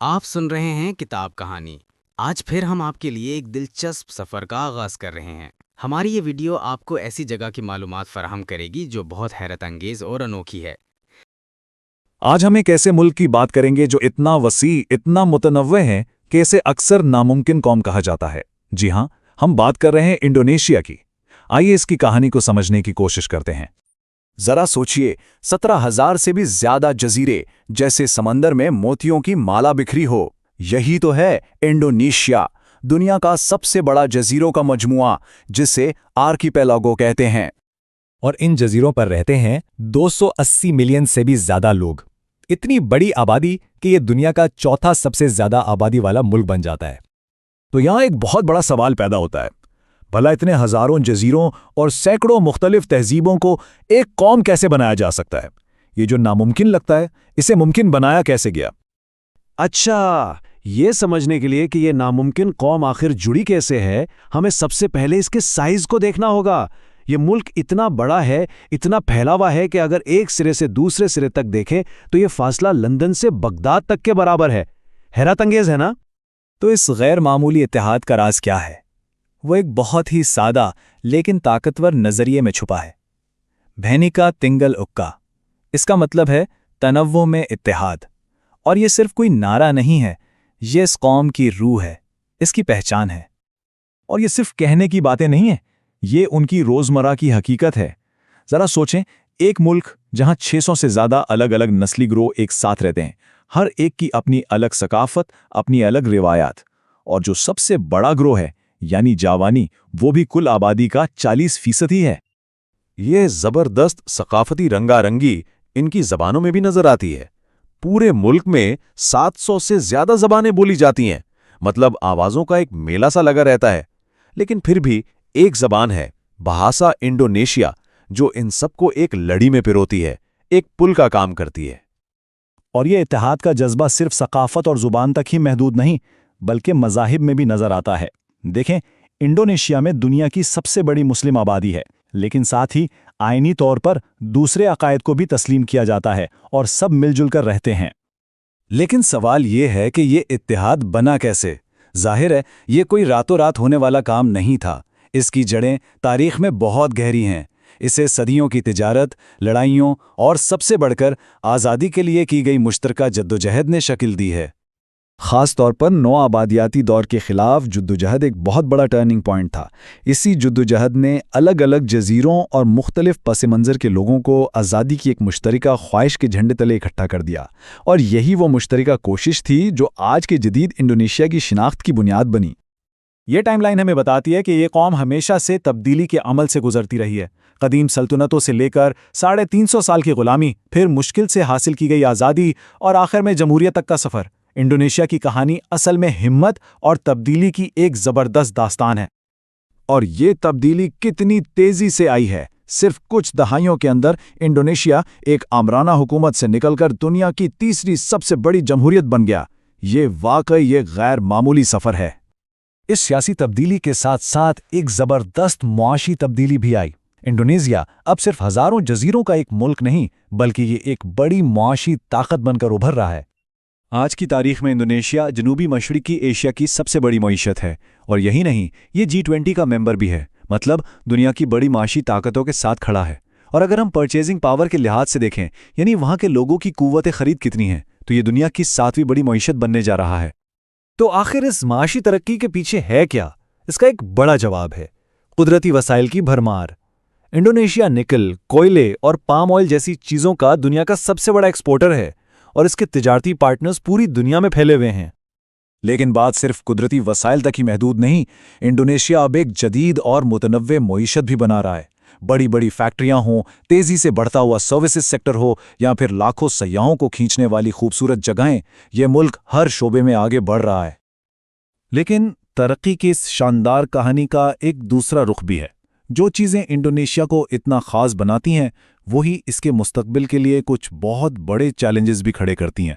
آپ سن رہے ہیں کتاب کہانی۔ آج پھر ہم آپ کے لیے ایک دلچسپ سفر کا آغاز کر رہے ہیں۔ ہماری یہ ویڈیو آپ کو ایسی جگہ کی معلومات فراہم کرے گی جو بہت حیرت انگیز اور انوکھی ہے۔ آج ہم ایک ایسے ملک کی بات کریں گے جو اتنا وسیع، اتنا متنوع ہے کہ اسے اکثر ناممکن قوم کہا جاتا ہے۔ جی ہاں، ہم بات کر رہے ہیں انڈونیشیا کی۔ آئیے اس کی کہانی کو سمجھنے کی کوشش کرتے ہیں۔ ذرا سوچئے، 17,000 سے بھی زیادہ جزیرے، جیسے سمندر میں موتیوں کی مالا بکھری ہو۔ یہی تو ہے انڈونیشیا، دنیا کا سب سے بڑا جزیروں کا مجموعہ، جسے آرکیپیلاگو کہتے ہیں۔ اور ان جزیروں پر رہتے ہیں 280 ملین سے بھی زیادہ لوگ۔ اتنی بڑی آبادی کہ یہ دنیا کا چوتھا سب سے زیادہ آبادی والا ملک بن جاتا ہے۔ تو یہاں ایک بہت بڑا سوال پیدا ہوتا ہے، بھلا اتنے ہزاروں جزیروں اور سینکڑوں مختلف تہذیبوں کو ایک قوم کیسے بنایا جا سکتا ہے؟ یہ جو ناممکن لگتا ہے، اسے ممکن بنایا کیسے گیا؟ اچھا، یہ سمجھنے کے لیے کہ یہ ناممکن قوم آخر جڑی کیسے ہے، ہمیں سب سے پہلے اس کے سائز کو دیکھنا ہوگا۔ یہ ملک اتنا بڑا ہے، اتنا پھیلا ہوا ہے کہ اگر ایک سرے سے دوسرے سرے تک دیکھیں تو یہ فاصلہ لندن سے بغداد تک کے برابر ہے۔ حیرت انگیز ہے نا؟ تو اس غیر معمولی اتحاد کا راز کیا ہے؟ وہ ایک بہت ہی سادہ لیکن طاقتور نظریے میں چھپا ہے۔ بھینیکا تنگل اکا۔ اس کا مطلب ہے تنوع میں اتحاد۔ اور یہ صرف کوئی نعرہ نہیں ہے، یہ اس قوم کی روح ہے، اس کی پہچان ہے۔ اور یہ صرف کہنے کی باتیں نہیں ہیں، یہ ان کی روزمرہ کی حقیقت ہے۔ ذرا سوچیں، ایک ملک جہاں 600 سے زیادہ الگ الگ نسلی گروہ ایک ساتھ رہتے ہیں، ہر ایک کی اپنی الگ ثقافت، اپنی الگ روایات، اور جو سب سے بڑا گروہ ہے یعنی جاوانی، وہ بھی کل آبادی کا 40% ہی ہے۔ یہ زبردست ثقافتی رنگا رنگی ان کی زبانوں میں بھی نظر آتی ہے۔ پورے ملک میں 700 سے زیادہ زبانیں بولی جاتی ہیں، مطلب آوازوں کا ایک میلہ سا لگا رہتا ہے۔ لیکن پھر بھی ایک زبان ہے، بھاشا انڈونیشیا، جو ان سب کو ایک لڑی میں پروتی ہے، ایک پل کا کام کرتی ہے۔ اور یہ اتحاد کا جذبہ صرف ثقافت اور زبان تک ہی محدود نہیں، بلکہ مذاہب میں بھی نظر آتا ہے۔ دیکھیں، انڈونیشیا میں دنیا کی سب سے بڑی مسلم آبادی ہے، لیکن ساتھ ہی آئینی طور پر دوسرے عقائد کو بھی تسلیم کیا جاتا ہے اور سب مل جل کر رہتے ہیں۔ لیکن سوال یہ ہے کہ یہ اتحاد بنا کیسے؟ ظاہر ہے، یہ کوئی راتوں رات ہونے والا کام نہیں تھا۔ اس کی جڑیں تاریخ میں بہت گہری ہیں۔ اسے صدیوں کی تجارت، لڑائیوں اور سب سے بڑھ کر آزادی کے لیے کی گئی مشترکہ جدوجہد نے شکل دی ہے۔ خاص طور پر نو آبادیاتی دور کے خلاف جدوجہد ایک بہت بڑا ٹرننگ پوائنٹ تھا۔ اسی جدوجہد نے الگ الگ جزیروں اور مختلف پس منظر کے لوگوں کو آزادی کی ایک مشترکہ خواہش کے جھنڈے تلے اکٹھا کر دیا، اور یہی وہ مشترکہ کوشش تھی جو آج کے جدید انڈونیشیا کی شناخت کی بنیاد بنی۔ یہ ٹائم لائن ہمیں بتاتی ہے کہ یہ قوم ہمیشہ سے تبدیلی کے عمل سے گزرتی رہی ہے۔ قدیم سلطنتوں سے لے کر 350 سال کی غلامی، پھر مشکل سے حاصل کی گئی آزادی، اور آخر میں جمہوریت تک کا سفر۔ انڈونیشیا کی کہانی اصل میں ہمت اور تبدیلی کی ایک زبردست داستان ہے۔ اور یہ تبدیلی کتنی تیزی سے آئی ہے! صرف کچھ دہائیوں کے اندر انڈونیشیا ایک آمرانہ حکومت سے نکل کر دنیا کی تیسری سب سے بڑی جمہوریت بن گیا۔ یہ واقعی ایک غیر معمولی سفر ہے۔ اس سیاسی تبدیلی کے ساتھ ساتھ ایک زبردست معاشی تبدیلی بھی آئی۔ انڈونیشیا اب صرف ہزاروں جزیروں کا ایک ملک نہیں، بلکہ یہ ایک بڑی معاشی طاقت بن کر ابھر رہا ہے۔ آج کی تاریخ میں انڈونیشیا جنوبی مشرقی ایشیا کی سب سے بڑی معیشت ہے، اور یہی نہیں، یہ G20 کا ممبر بھی ہے، مطلب دنیا کی بڑی معاشی طاقتوں کے ساتھ کھڑا ہے۔ اور اگر ہم پرچیزنگ پاور کے لحاظ سے دیکھیں، یعنی وہاں کے لوگوں کی قوت خرید کتنی ہے، تو یہ دنیا کی 7ویں بڑی معیشت بننے جا رہا ہے۔ تو آخر اس معاشی ترقی کے پیچھے ہے کیا؟ اس کا ایک بڑا جواب ہے قدرتی وسائل کی بھرمار۔ انڈونیشیا نکل، کوئلے اور پام آئل جیسی چیزوں کا دنیا کا سب سے بڑا ایکسپورٹر ہے، اور اس کے تجارتی پارٹنرز پوری دنیا میں پھیلے ہوئے ہیں۔ لیکن بات صرف قدرتی وسائل تک ہی محدود نہیں، انڈونیشیا اب ایک جدید اور متنوع معیشت بھی بنا رہا ہے۔ بڑی بڑی فیکٹریاں ہوں، تیزی سے بڑھتا ہوا سروسز سیکٹر ہو، یا پھر لاکھوں سیاحوں کو کھینچنے والی خوبصورت جگہیں، یہ ملک ہر شعبے میں آگے بڑھ رہا ہے۔ لیکن ترقی کی اس شاندار کہانی کا ایک دوسرا رخ بھی ہے۔ جو چیزیں انڈونیشیا کو اتنا خاص بناتی ہیں، وہی اس کے مستقبل کے لیے کچھ بہت بڑے چیلنجز بھی کھڑے کرتی ہیں۔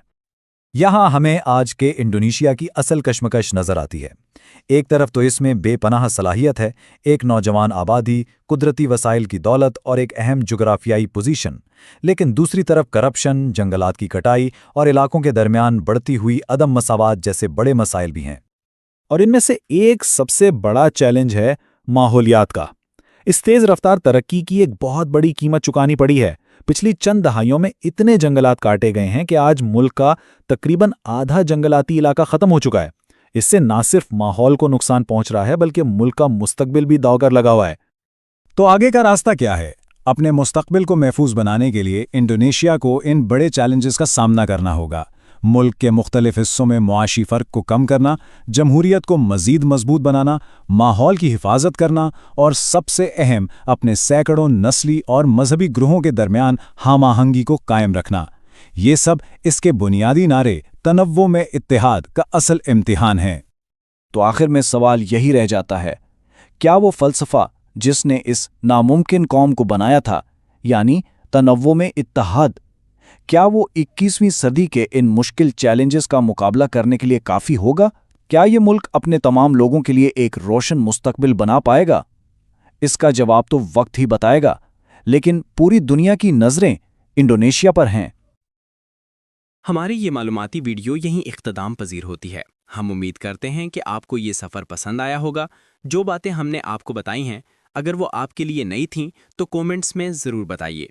یہاں ہمیں آج کے انڈونیشیا کی اصل کشمکش نظر آتی ہے۔ ایک طرف تو اس میں بے پناہ صلاحیت ہے، ایک نوجوان آبادی، قدرتی وسائل کی دولت اور ایک اہم جغرافیائی پوزیشن، لیکن دوسری طرف کرپشن، جنگلات کی کٹائی اور علاقوں کے درمیان بڑھتی ہوئی عدم مساوات جیسے بڑے مسائل بھی ہیں۔ اور ان میں سے ایک سب سے بڑا چیلنج ہے ماحولیات کا۔ اس تیز رفتار ترقی کی ایک بہت بڑی قیمت چکانی پڑی ہے۔ پچھلی چند دہائیوں میں اتنے جنگلات کاٹے گئے ہیں کہ آج ملک کا تقریباً آدھا جنگلاتی علاقہ ختم ہو چکا ہے۔ اس سے نہ صرف ماحول کو نقصان پہنچ رہا ہے بلکہ ملک کا مستقبل بھی داؤ کر لگا ہوا ہے۔ تو آگے کا راستہ کیا ہے؟ اپنے مستقبل کو محفوظ بنانے کے لیے انڈونیشیا کو ان بڑے چیلنجز کا سامنا کرنا ہوگا۔ ملک کے مختلف حصوں میں معاشی فرق کو کم کرنا، جمہوریت کو مزید مضبوط بنانا، ماحول کی حفاظت کرنا اور سب سے اہم اپنے سینکڑوں نسلی اور مذہبی گروہوں کے درمیان ہم آہنگی کو قائم رکھنا۔ یہ سب اس کے بنیادی نعرے تنوع میں اتحاد کا اصل امتحان ہیں۔ تو آخر میں سوال یہی رہ جاتا ہے، کیا وہ فلسفہ جس نے اس ناممکن قوم کو بنایا تھا، یعنی تنوع میں اتحاد، کیا وہ 21ویں صدی کے ان مشکل چیلنجز کا مقابلہ کرنے کے لیے کافی ہوگا؟ کیا یہ ملک اپنے تمام لوگوں کے لیے ایک روشن مستقبل بنا پائے گا؟ اس کا جواب تو وقت ہی بتائے گا، لیکن پوری دنیا کی نظریں انڈونیشیا پر ہیں۔ ہماری یہ معلوماتی ویڈیو یہیں اختتام پذیر ہوتی ہے۔ ہم امید کرتے ہیں کہ آپ کو یہ سفر پسند آیا ہوگا۔ جو باتیں ہم نے آپ کو بتائی ہیں، اگر وہ آپ کے لیے نئی تھیں تو کومنٹس میں ضرور بتائیے۔